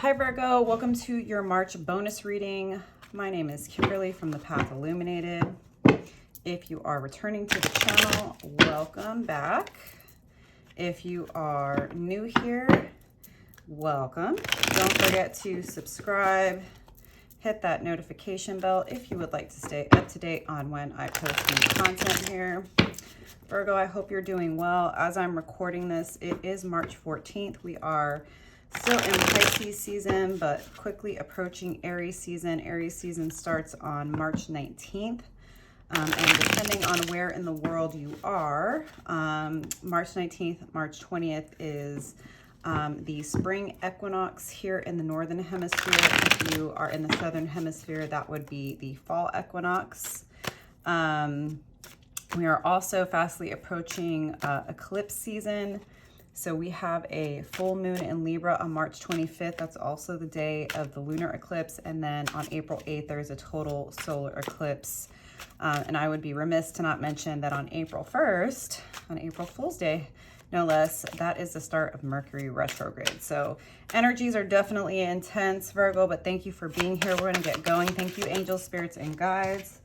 Hi Virgo, welcome to your March bonus reading. My name is Kimberly from the Path Illuminated. If you are returning to the channel, welcome back. If you are new here, welcome. Don't forget to subscribe, hit that notification bell if you would like to stay up to date on when I post new content here. Virgo, I hope you're doing well. As I'm recording this, it is March 14th. We are still in Pisces season, but quickly approaching Aries season. Aries season starts on March 19th. And depending on where in the world you are, March 19th, March 20th is the spring equinox here in the Northern Hemisphere. If you are in the Southern Hemisphere, that would be the fall equinox. We are also fastly approaching eclipse season. So we have a full moon in Libra on March 25th. That's also the day of the lunar eclipse. And then on April 8th, there's a total solar eclipse. And I would be remiss to not mention that on April 1st, on April Fool's Day, no less, that is the start of Mercury retrograde. So energies are definitely intense, Virgo, but thank you for being here. We're gonna get going. Thank you, angels, spirits, and guides.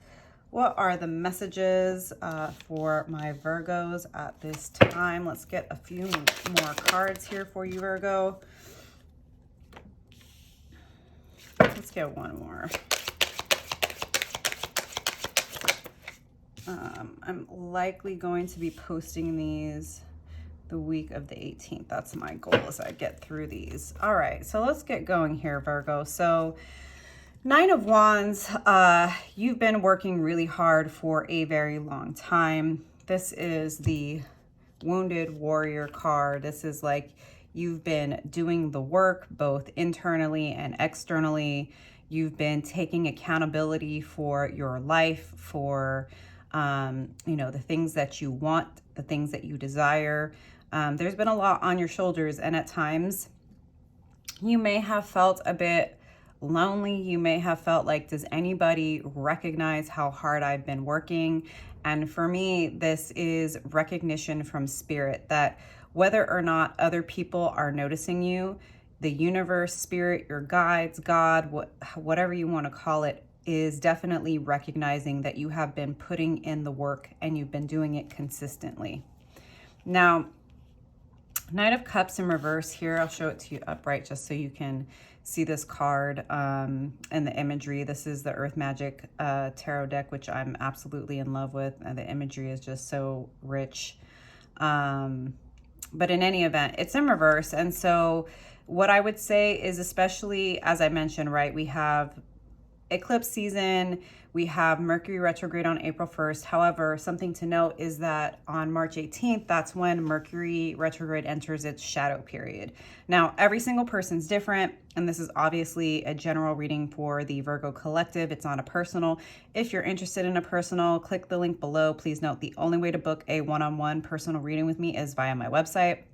What are the messages for my Virgos at this time? Let's get a few more cards here for you, Virgo. Let's get one more. I'm likely going to be posting these the week of the 18th. That's my goal as I get through these. All right, so let's get going here, Virgo. So Nine of Wands, you've been working really hard for a very long time. This is the Wounded Warrior card. This is like you've been doing the work both internally and externally. You've been taking accountability for your life, for the things that you want, the things that you desire. There's been a lot on your shoulders, and at times you may have felt a bit lonely. You may have felt like, does anybody recognize how hard I've been working? And for me, this is recognition from spirit that whether or not other people are noticing you, the universe, spirit, your guides, God, whatever you want to call it, is definitely recognizing that you have been putting in the work and you've been doing it consistently. Now, Knight of Cups in reverse here. I'll show it to you upright just so you can see this card and the imagery. This is the Earth Magic tarot deck, which I'm absolutely in love with. And the imagery is just so rich. But in any event, it's in reverse. And so what I would say is, especially as I mentioned, right, we have eclipse season, we have Mercury retrograde on April 1st. However, something to note is that on March 18th, that's when Mercury retrograde enters its shadow period. Now, every single person's different, and this is obviously a general reading for the Virgo collective. It's not a personal. If you're interested in a personal, click the link below. Please note the only way to book a one-on-one personal reading with me is via my website.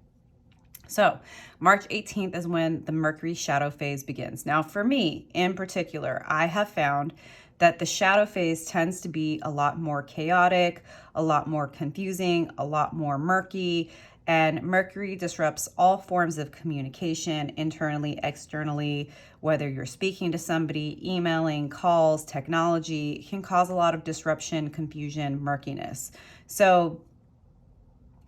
So March 18th is when the Mercury shadow phase begins. Now, for me in particular, I have found that the shadow phase tends to be a lot more chaotic, a lot more confusing, a lot more murky, and Mercury disrupts all forms of communication internally, externally, whether you're speaking to somebody, emailing, calls, technology, can cause a lot of disruption, confusion, murkiness. So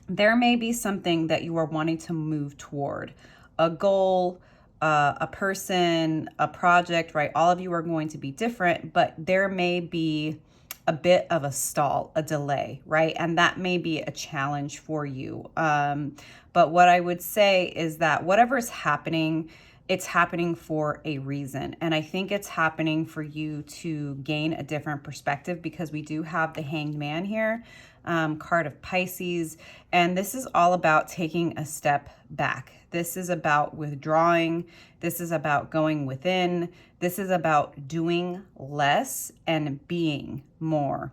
there may be something that you are wanting to move toward, a goal, a person, a project, right? All of you are going to be different, but there may be a bit of a stall, a delay, right? And that may be a challenge for you. But what I would say is that whatever is happening, it's happening for a reason. And I think it's happening for you to gain a different perspective, because we do have the Hanged Man here, card of Pisces. And this is all about taking a step back. This is about withdrawing. This is about going within. This is about doing less and being more.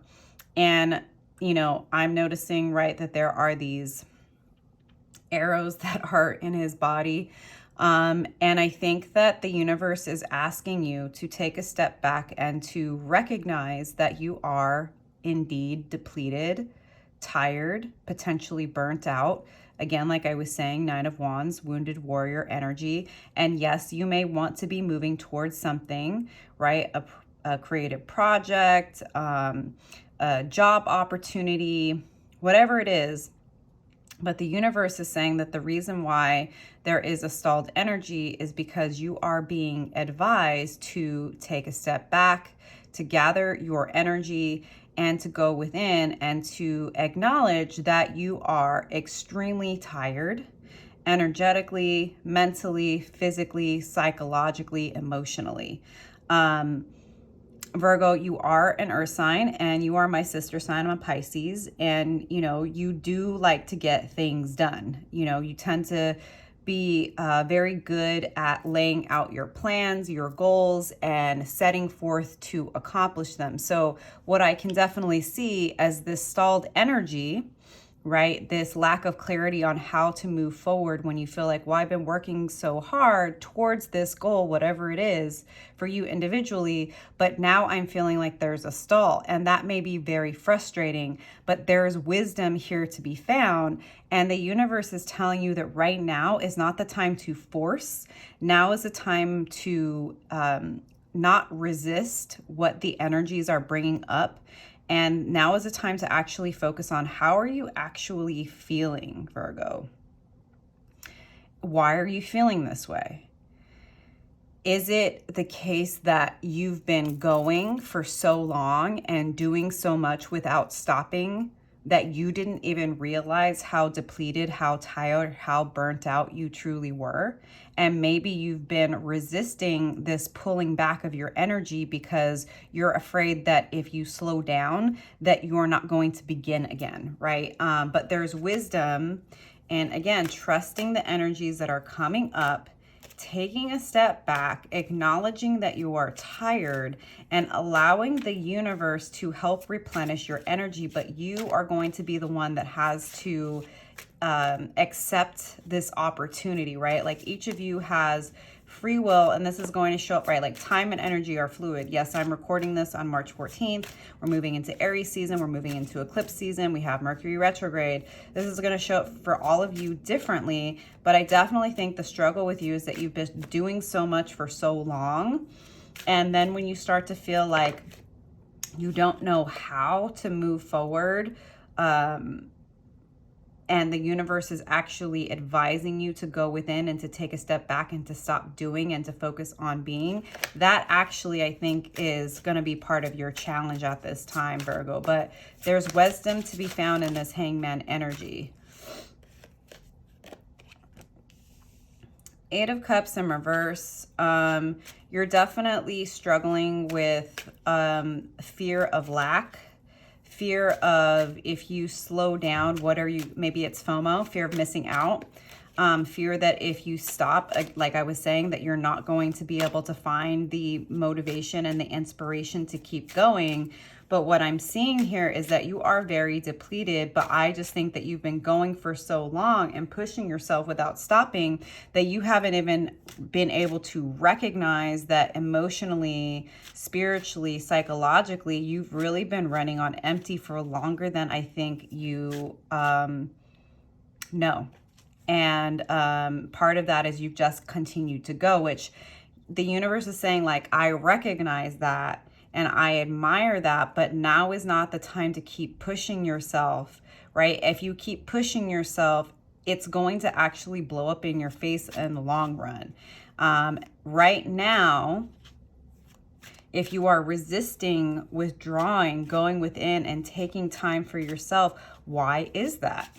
And, I'm noticing, right, that there are these arrows that are in his body. And I think that the universe is asking you to take a step back and to recognize that you are indeed depleted, tired, potentially burnt out, Again, like I was saying, Nine of Wands, wounded warrior energy. And yes, you may want to be moving towards something, right? A creative project, a job opportunity, whatever it is. But the universe is saying that the reason why there is a stalled energy is because you are being advised to take a step back, to gather your energy, and to go within and to acknowledge that you are extremely tired, energetically, mentally, physically, psychologically, emotionally. Virgo, you are an earth sign and you are my sister sign. I'm a Pisces, and you do like to get things done. You tend to be very good at laying out your plans, your goals, and setting forth to accomplish them. So what I can definitely see as this stalled energy, right? This lack of clarity on how to move forward when you feel like, well, I've been working so hard towards this goal, whatever it is for you individually, but now I'm feeling like there's a stall. And that may be very frustrating, but there's wisdom here to be found. And the universe is telling you that right now is not the time to force. Now is the time to not resist what the energies are bringing up. And now is the time to actually focus on how are you actually feeling, Virgo? Why are you feeling this way? Is it the case that you've been going for so long and doing so much without stopping that you didn't even realize how depleted, how tired, how burnt out you truly were? And maybe you've been resisting this pulling back of your energy because you're afraid that if you slow down, that you're not going to begin again, right? But there's wisdom, and again, trusting the energies that are coming up, taking a step back, acknowledging that you are tired, and allowing the universe to help replenish your energy. But you are going to be the one that has to accept this opportunity, right? Like each of you has free will, and this is going to show up, right? Like time and energy are fluid. Yes, I'm recording this on March 14th. We're moving into Aries season. We're moving into eclipse season. We have Mercury retrograde. This is going to show up for all of you differently, but I definitely think the struggle with you is that you've been doing so much for so long. And then when you start to feel like you don't know how to move forward, and the universe is actually advising you to go within and to take a step back and to stop doing and to focus on being, that actually I think is going to be part of your challenge at this time, Virgo. But there's wisdom to be found in this hangman energy. Eight of Cups in reverse. You're definitely struggling with fear of lack. Fear of if you slow down, maybe it's FOMO, fear of missing out. Fear that if you stop, like I was saying, that you're not going to be able to find the motivation and the inspiration to keep going. But what I'm seeing here is that you are very depleted, but I just think that you've been going for so long and pushing yourself without stopping that you haven't even been able to recognize that emotionally, spiritually, psychologically, you've really been running on empty for longer than I think you know. And part of that is you've just continued to go, which the universe is saying, like, I recognize that and I admire that, but now is not the time to keep pushing yourself, right? If you keep pushing yourself, it's going to actually blow up in your face in the long run. Right now, if you are resisting, withdrawing, going within and taking time for yourself, why is that?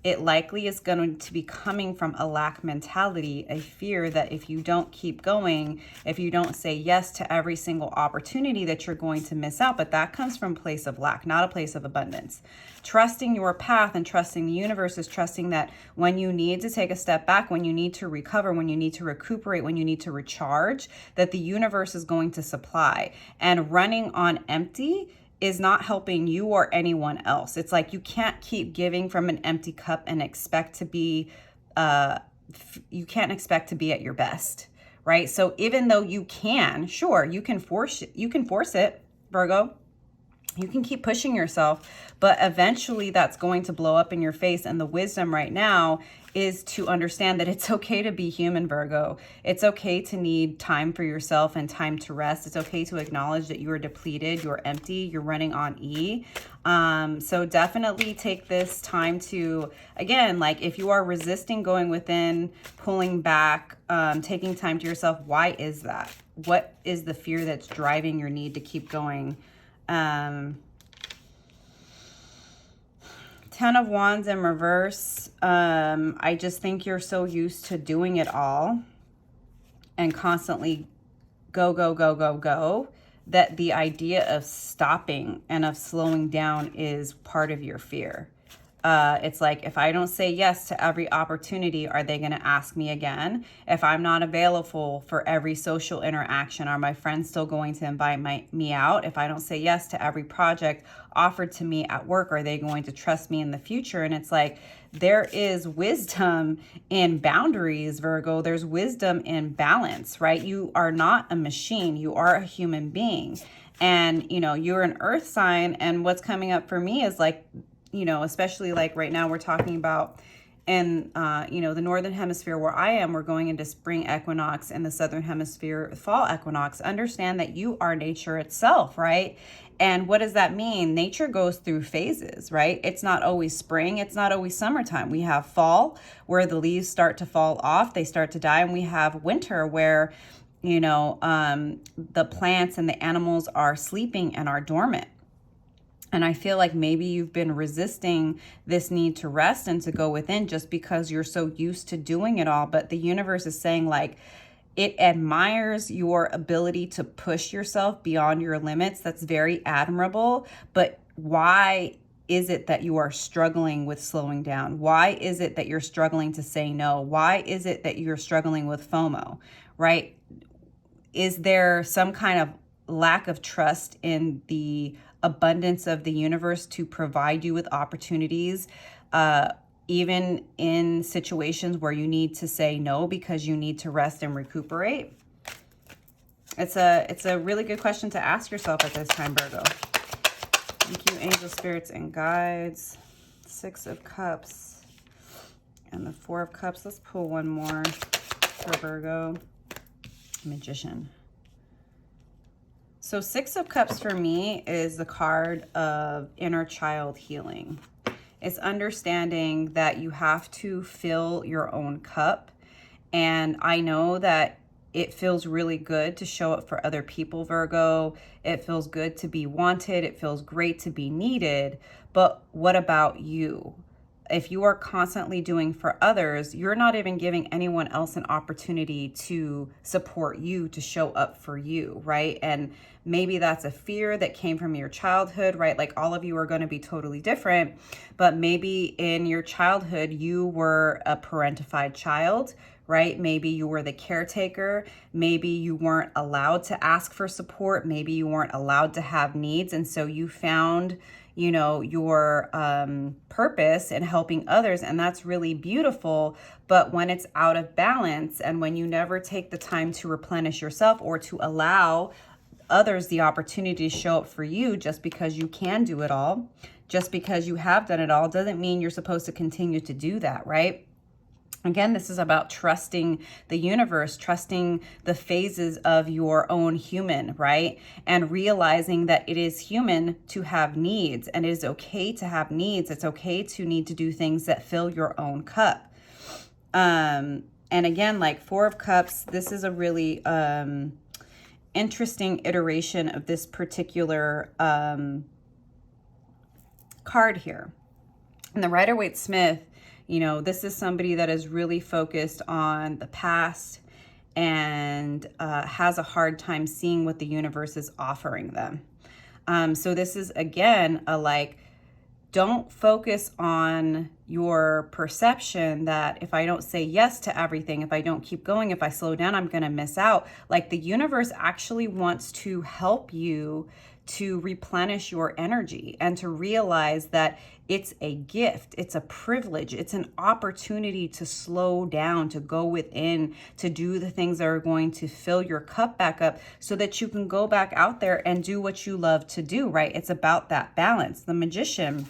It likely is going to be coming from a lack mentality, a fear that if you don't keep going, if you don't say yes to every single opportunity, that you're going to miss out. But that comes from a place of lack, not a place of abundance. Trusting your path and trusting the universe is trusting that when you need to take a step back, when you need to recover, when you need to recuperate, when you need to recharge, that the universe is going to supply. And running on empty is not helping you or anyone else. It's like you can't keep giving from an empty cup and expect to be, you can't expect to be at your best, right? So even though you can, sure, you can force it, Virgo. You can keep pushing yourself, but eventually that's going to blow up in your face. And the wisdom right now is to understand that it's okay to be human, Virgo. It's okay to need time for yourself and time to rest. It's okay to acknowledge that you are depleted, you're empty, you're running on E. So definitely take this time to, again, like if you are resisting going within, pulling back, taking time to yourself, why is that? What is the fear that's driving your need to keep going? 10 of Wands in reverse. I just think you're so used to doing it all and constantly go, go, go, go, go, that the idea of stopping and of slowing down is part of your fear. It's like, if I don't say yes to every opportunity, are they going to ask me again? If I'm not available for every social interaction, are my friends still going to invite me out? If I don't say yes to every project offered to me at work, are they going to trust me in the future? And it's like, there is wisdom in boundaries, Virgo. There's wisdom in balance, right? You are not a machine. You are a human being. And, you know, you're an earth sign. And what's coming up for me is like, you know, especially like right now we're talking about in, you know, the Northern Hemisphere where I am, we're going into spring equinox, and the Southern Hemisphere, fall equinox. Understand that you are nature itself, right? And what does that mean? Nature goes through phases, right? It's not always spring. It's not always summertime. We have fall where the leaves start to fall off. They start to die. And we have winter where, you know, the plants and the animals are sleeping and are dormant. And I feel like maybe you've been resisting this need to rest and to go within just because you're so used to doing it all. But the universe is saying, like, it admires your ability to push yourself beyond your limits. That's very admirable. But why is it that you are struggling with slowing down? Why is it that you're struggling to say no? Why is it that you're struggling with FOMO, right? Is there some kind of lack of trust in the abundance of the universe to provide you with opportunities, even in situations where you need to say no because you need to rest and recuperate? It's a really good question to ask yourself at this time, Virgo. Thank you, angel spirits and guides. 6 of Cups and the 4 of Cups. Let's pull one more for Virgo. Magician. So 6 of Cups for me is the card of inner child healing. It's understanding that you have to fill your own cup. And I know that it feels really good to show up for other people, Virgo. It feels good to be wanted. It feels great to be needed. But what about you? If you are constantly doing for others, you're not even giving anyone else an opportunity to support you, to show up for you, right? And maybe that's a fear that came from your childhood, right? Like, all of you are going to be totally different, but maybe in your childhood, you were a parentified child, right? Maybe you were the caretaker. Maybe you weren't allowed to ask for support. Maybe you weren't allowed to have needs. And so you found, you know, your purpose in helping others. And that's really beautiful. But when it's out of balance and when you never take the time to replenish yourself or to allow others the opportunity to show up for you, just because you can do it all, just because you have done it all, doesn't mean you're supposed to continue to do that, right? Again, this is about trusting the universe, trusting the phases of your own human, right? And realizing that it is human to have needs, and it is okay to have needs. It's okay to need to do things that fill your own cup. And again, like 4 of Cups, this is a really interesting iteration of this particular card here. And the Rider-Waite-Smith, you know, this is somebody that is really focused on the past and has a hard time seeing what the universe is offering them. So this is, again, a like, don't focus on your perception that if I don't say yes to everything, if I don't keep going, if I slow down, I'm going to miss out. Like, the universe actually wants to help you to replenish your energy and to realize that it's a gift, it's a privilege, it's an opportunity to slow down, to go within, to do the things that are going to fill your cup back up so that you can go back out there and do what you love to do, right? It's about that balance. The Magician,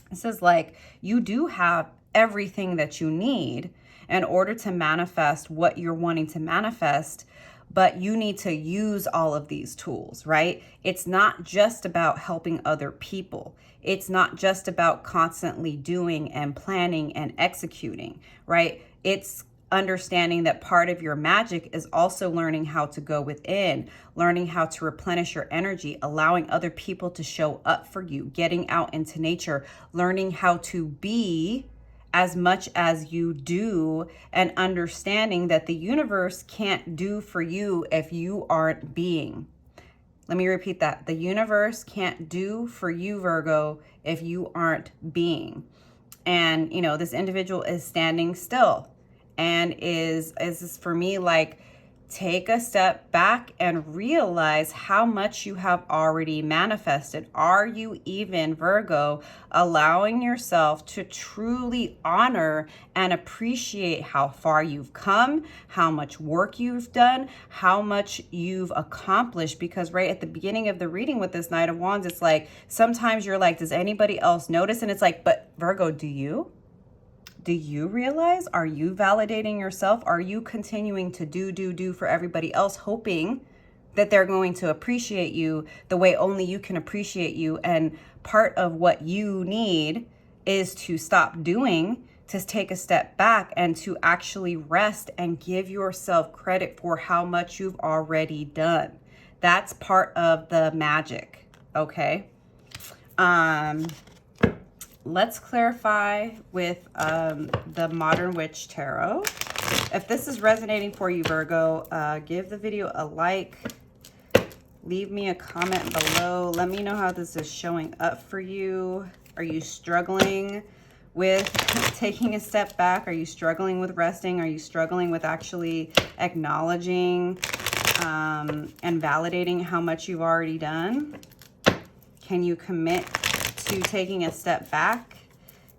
it says, like, you do have everything that you need in order to manifest what you're wanting to manifest, but you need to use all of these tools, right? It's not just about helping other people. It's not just about constantly doing and planning and executing, right? It's understanding that part of your magic is also learning how to go within, learning how to replenish your energy, allowing other people to show up for you, getting out into nature, learning how to be as much as you do, and understanding that the universe can't do for you if you aren't being. Let me repeat that. The universe can't do for you, Virgo, if you aren't being. And, you know, this individual is standing still and is for me, like, take a step back and realize how much you have already manifested. Are you even, Virgo, allowing yourself to truly honor and appreciate how far you've come, how much work you've done, how much you've accomplished? Because right at the beginning of the reading with this Knight of Wands, it's like, sometimes you're like, does anybody else notice? And it's like, but Virgo, do you? Do you realize? Are you validating yourself? Are you continuing to do for everybody else, hoping that they're going to appreciate you the way only you can appreciate you? And part of what you need is to stop doing, to take a step back and to actually rest and give yourself credit for how much you've already done. That's part of the magic, okay? Let's clarify with the Modern Witch Tarot. If this is resonating for you, Virgo, give the video a like. Leave me a comment below. Let me know how this is showing up for you. Are you struggling with taking a step back? Are you struggling with resting? Are you struggling with actually acknowledging and validating how much you've already done? Can you commit to taking a step back,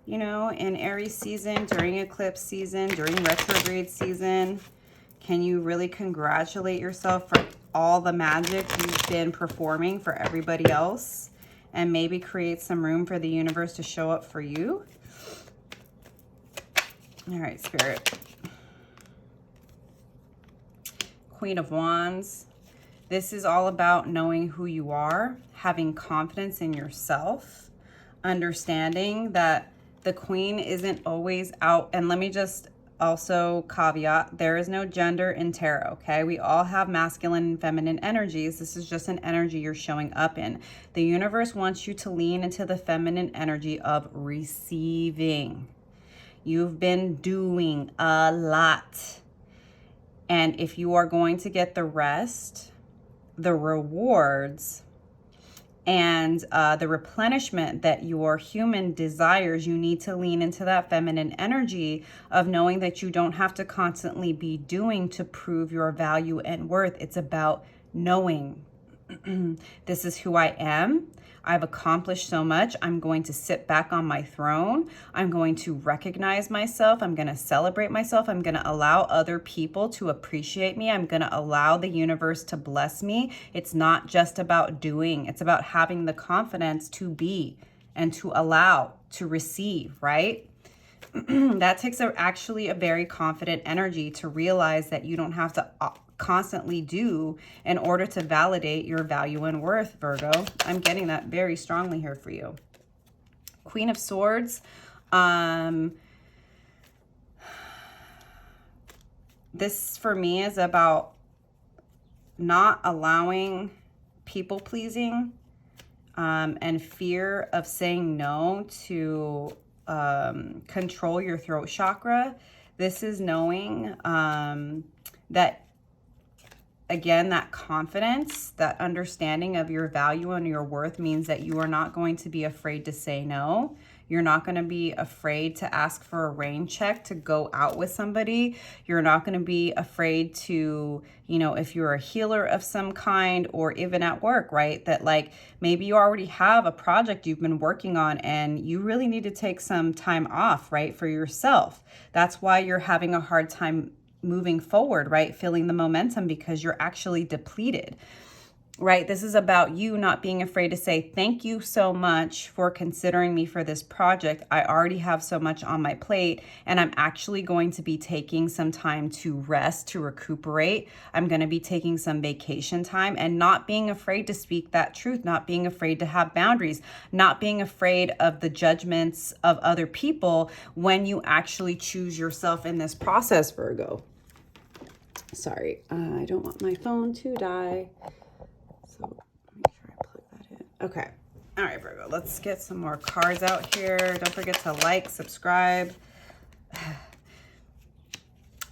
you know, in Aries season, during eclipse season, during retrograde season? Can you really congratulate yourself for all the magic you've been performing for everybody else and maybe create some room for the universe to show up for you? All right, Spirit. Queen of Wands. This is all about knowing who you are, having confidence in yourself, understanding that the Queen isn't always out. And let me just also caveat, there is no gender in tarot, okay? We all have masculine and feminine energies. This is just an energy you're showing up in. The universe wants you to lean into the feminine energy of receiving. You've been doing a lot. And if you are going to get the rest, the rewards, and the replenishment that your human desires, you need to lean into that feminine energy of knowing that you don't have to constantly be doing to prove your value and worth. It's about knowing, this is who I am. I've accomplished so much. I'm going to sit back on my throne. I'm going to recognize myself. I'm going to celebrate myself. I'm going to allow other people to appreciate me. I'm going to allow the universe to bless me. It's not just about doing. It's about having the confidence to be and to allow, to receive, right? That takes actually a very confident energy to realize that you don't have to constantly do in order to validate your value and worth, Virgo. I'm getting that very strongly here for you. Queen of Swords. This for me is about not allowing people pleasing and fear of saying no to control your throat chakra. This is knowing that, again, that confidence, that understanding of your value and your worth means that you are not going to be afraid to say no. You're not going to be afraid to ask for a rain check to go out with somebody. You're not going to be afraid to, you know, if you're a healer of some kind, or even at work, right? That like maybe you already have a project you've been working on and you really need to take some time off, right, for yourself. That's why you're having a hard time moving forward, right? Feeling the momentum because you're actually depleted. Right? This is about you not being afraid to say, thank you so much for considering me for this project. I already have so much on my plate, and I'm actually going to be taking some time to rest, to recuperate. I'm going to be taking some vacation time, and not being afraid to speak that truth, not being afraid to have boundaries, not being afraid of the judgments of other people when you actually choose yourself in this process, Virgo. Sorry, I don't want my phone to die. So make sure I plug that in. Okay. All right, Virgo, let's get some more cards out here. Don't forget to like, subscribe.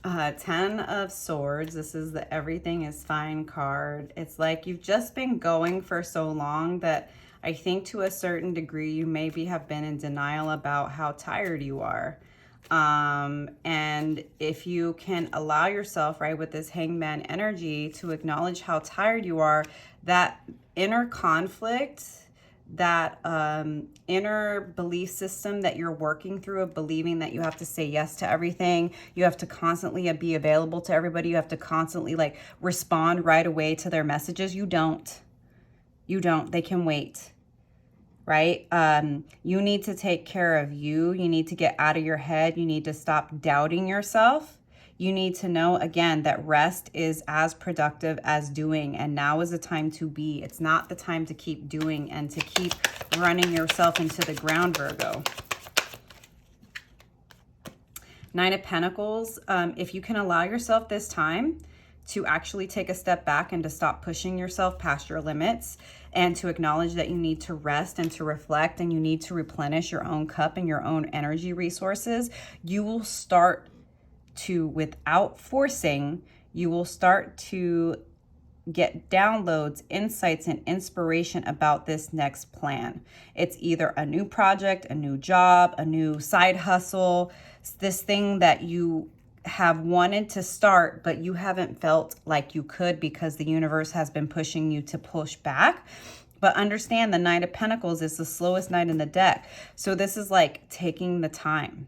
10 of Swords. This is the everything is fine card. It's like you've just been going for so long that I think to a certain degree you maybe have been in denial about how tired you are. And if you can allow yourself, right, with this Hangman energy to acknowledge how tired you are, that inner conflict, that inner belief system that you're working through of believing that you have to say yes to everything, you have to constantly be available to everybody, you have to constantly like respond right away to their messages. You don't, they can wait. Right? You need to take care of you. You need to get out of your head. You need to stop doubting yourself. You need to know, again, that rest is as productive as doing. And now is the time to be. It's not the time to keep doing and to keep running yourself into the ground, Virgo. 9 of Pentacles. If you can allow yourself this time to actually take a step back and to stop pushing yourself past your limits, and to acknowledge that you need to rest and to reflect, and you need to replenish your own cup and your own energy resources, you will start to, without forcing, you will start to get downloads, insights, and inspiration about this next plan. It's either a new project, a new job, a new side hustle, this thing that you have wanted to start, but you haven't felt like you could because the universe has been pushing you to push back. But understand the Knight of Pentacles is the slowest knight in the deck. So this is like taking the time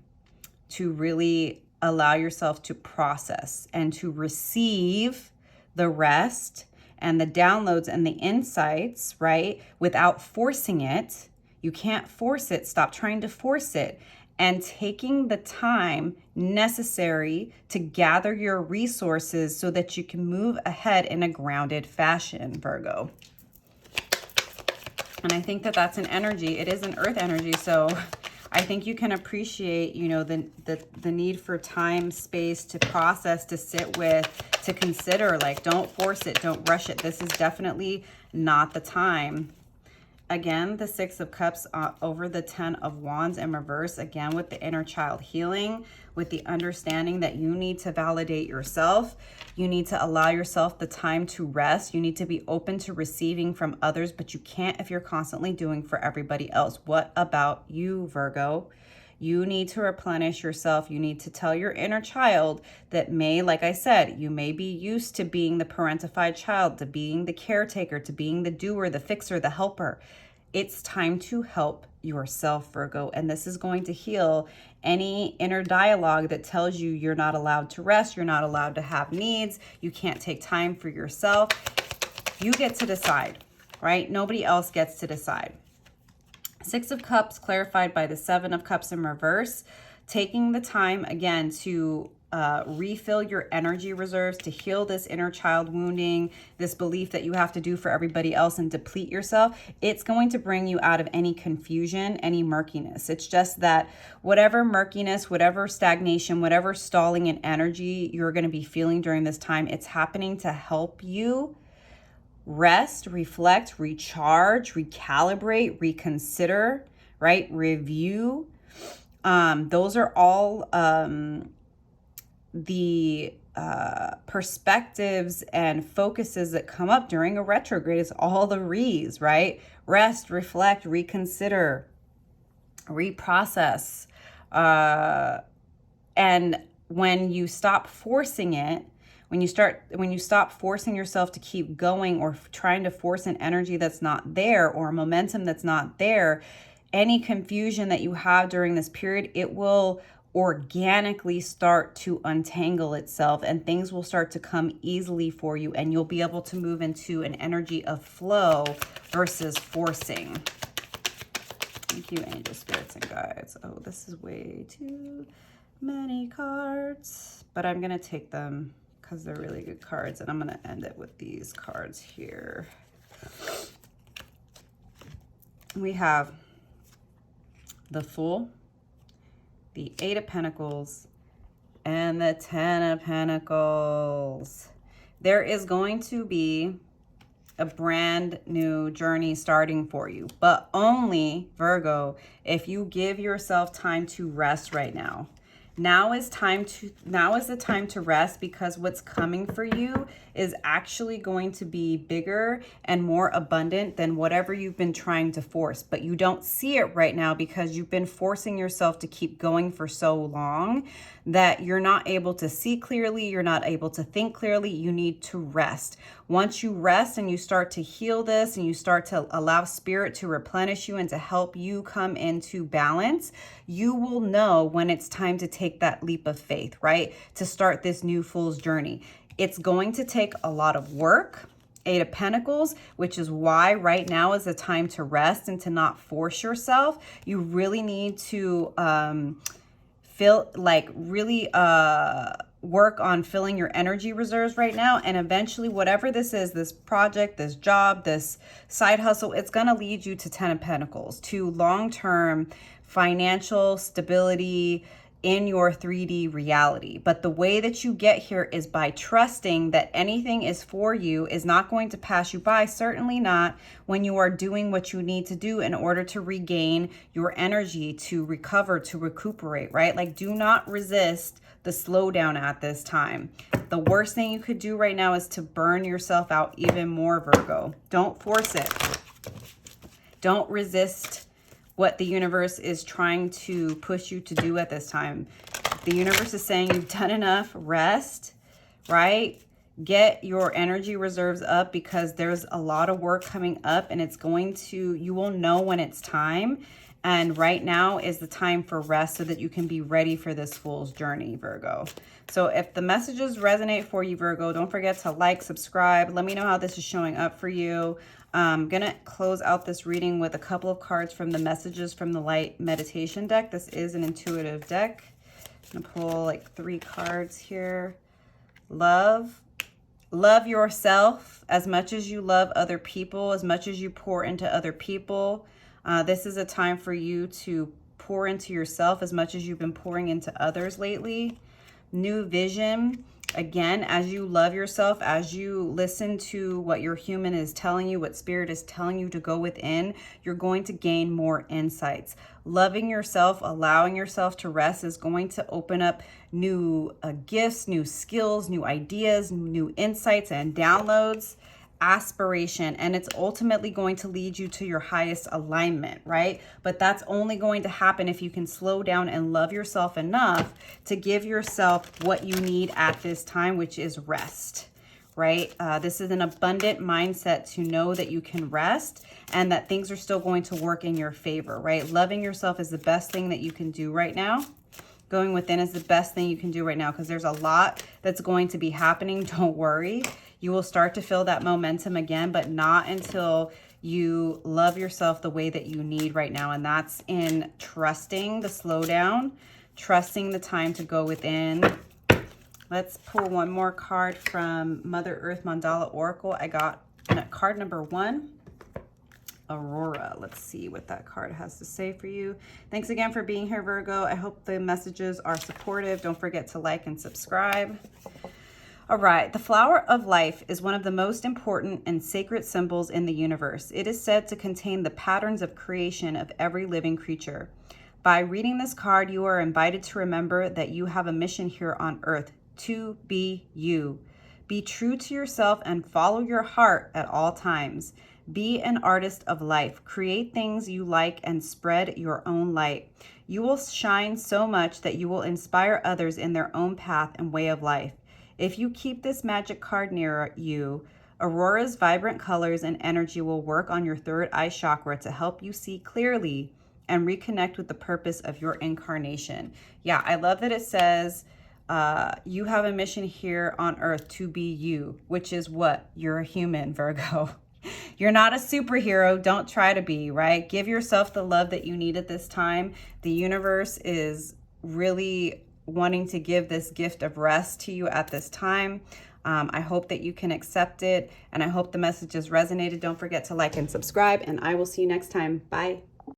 to really allow yourself to process and to receive the rest and the downloads and the insights, right? Without forcing it. You can't force it. Stop trying to force it. And taking the time necessary to gather your resources so that you can move ahead in a grounded fashion, Virgo. And I think that that's an energy. It is an earth energy. So I think you can appreciate, you know, the need for time, space to process, to sit with, to consider. Like, don't force it. Don't rush it. This is definitely not the time. Again, the 6 of Cups over the 10 of Wands in reverse, again, with the inner child healing, with the understanding that you need to validate yourself. You need to allow yourself the time to rest. You need to be open to receiving from others, but you can't if you're constantly doing for everybody else. What about you, Virgo? You need to replenish yourself. You need to tell your inner child that may, like I said, you may be used to being the parentified child, to being the caretaker, to being the doer, the fixer, the helper. It's time to help yourself, Virgo. And this is going to heal any inner dialogue that tells you you're not allowed to rest, you're not allowed to have needs, you can't take time for yourself. You get to decide, right? Nobody else gets to decide. 6 of Cups clarified by the 7 of Cups in reverse. Taking the time, again, to refill your energy reserves, to heal this inner child wounding, this belief that you have to do for everybody else and deplete yourself. It's going to bring you out of any confusion, any murkiness. It's just that whatever murkiness, whatever stagnation, whatever stalling in energy you're going to be feeling during this time, it's happening to help you rest, reflect, recharge, recalibrate, reconsider, right? Review. Those are all the perspectives and focuses that come up during a retrograde. It's all the re's, right? Rest, reflect, reconsider, reprocess. And when you stop forcing it, when you stop forcing yourself to keep going or trying to force an energy that's not there or a momentum that's not there, any confusion that you have during this period, it will organically start to untangle itself and things will start to come easily for you, and you'll be able to move into an energy of flow versus forcing. Thank you, angel spirits and guides. Oh, this is way too many cards, but I'm gonna take them because they're really good cards, and I'm gonna end it with these cards here. We have the Fool, the Eight of Pentacles, and the Ten of Pentacles. There is going to be a brand new journey starting for you, but only, Virgo, if you give yourself time to rest right now. Now is the time to rest, because what's coming for you is actually going to be bigger and more abundant than whatever you've been trying to force. But you don't see it right now because you've been forcing yourself to keep going for so long that you're not able to see clearly, you're not able to think clearly. You need to rest. Once you rest and you start to heal this and you start to allow spirit to replenish you and to help you come into balance, you will know when it's time to take that leap of faith, right? To start this new Fool's journey. It's going to take a lot of work. Eight of Pentacles, which is why right now is the time to rest and to not force yourself. You really need to work on filling your energy reserves right now. And eventually, whatever this is, this project, this job, this side hustle, it's going to lead you to Ten of Pentacles, to long-term financial stability in your 3D reality. But the way that you get here is by trusting that anything is for you, is not going to pass you by, certainly not when you are doing what you need to do in order to regain your energy, to recover, to recuperate, right? Like, do not resist the slowdown at this time. The worst thing you could do right now is to burn yourself out even more, Virgo. Don't force it. Don't resist what the universe is trying to push you to do at this time. The universe is saying you've done enough. Rest, right? Get your energy reserves up, because there's a lot of work coming up, and you will know when it's time. And right now is the time for rest so that you can be ready for this Fool's journey, Virgo. So if the messages resonate for you, Virgo, don't forget to like, subscribe. Let me know how this is showing up for you. I'm going to close out this reading with a couple of cards from the Messages from the Light meditation deck. This is an intuitive deck. I'm going to pull like 3 cards here. Love. Love yourself as much as you love other people, as much as you pour into other people. This is a time for you to pour into yourself as much as you've been pouring into others lately. New vision. Again, as you love yourself, as you listen to what your human is telling you, what spirit is telling you to go within, you're going to gain more insights. Loving yourself, allowing yourself to rest is going to open up new gifts, new skills, new ideas, new insights and downloads. Aspiration, and it's ultimately going to lead you to your highest alignment, right? But that's only going to happen if you can slow down and love yourself enough to give yourself what you need at this time, which is rest, right? This is an abundant mindset to know that you can rest and that things are still going to work in your favor, right? Loving yourself is the best thing that you can do right now. Going within is the best thing you can do right now, because there's a lot that's going to be happening. Don't worry. You will start to feel that momentum again, but not until you love yourself the way that you need right now. And that's in trusting the slowdown, trusting the time to go within. Let's pull one more card from Mother Earth Mandala Oracle. I got card number 1. Aurora. Let's see what that card has to say for you. Thanks again for being here, Virgo. I hope the messages are supportive. Don't forget to like and subscribe. All right, the flower of life is one of the most important and sacred symbols in the universe. It is said to contain the patterns of creation of every living creature. By reading this card, you are invited to remember that you have a mission here on earth, to be you. Be true to yourself and follow your heart at all times. Be an artist of life. Create things you like and spread your own light. You will shine so much that you will inspire others in their own path and way of life. If you keep this magic card near you, Aurora's vibrant colors and energy will work on your third eye chakra to help you see clearly and reconnect with the purpose of your incarnation. Yeah, I love that it says you have a mission here on earth to be you, which is what? You're a human, Virgo. You're not a superhero. Don't try to be, right? Give yourself the love that you need at this time. The universe is really wanting to give this gift of rest to you at this time. I hope that you can accept it, and I hope the message has resonated. Don't forget to like and subscribe, and I will see you next time. Bye.